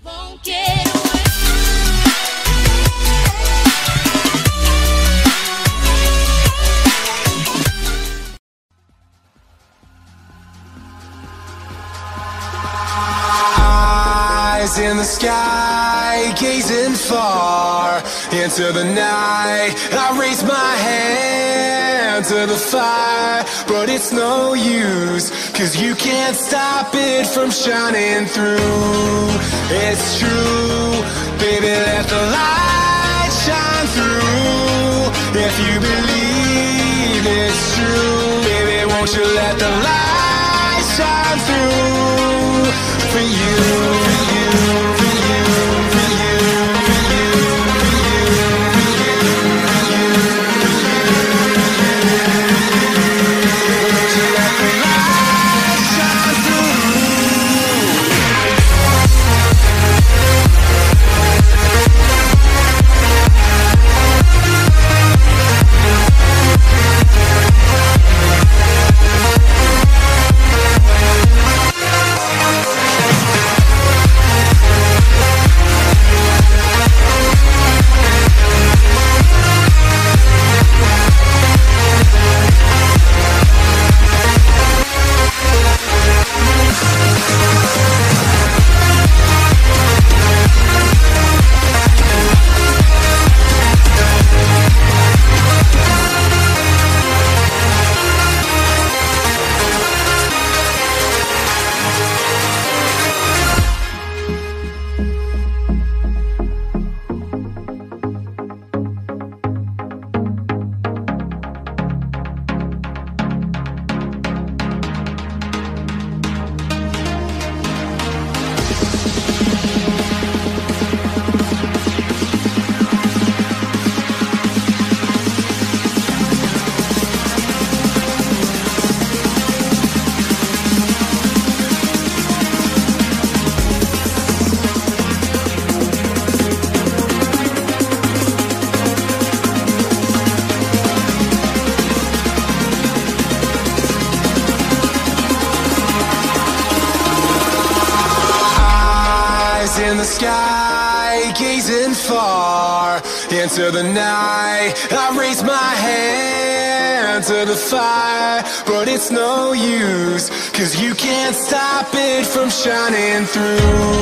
Won't get away. Eyes in the sky, gazing far into the night. I raise my hand to the fire, but it's no use, 'cause you can't stop it from shining through. It's true, baby, let the light shine through. If you believe it's true, baby, won't you let the light shine through for you, for you, for you, for you, for you, for you, won't you let the light shine through? In the sky, gazing far into the night. I raise my hand to the fire, but it's no use, 'cause you can't stop it from shining through.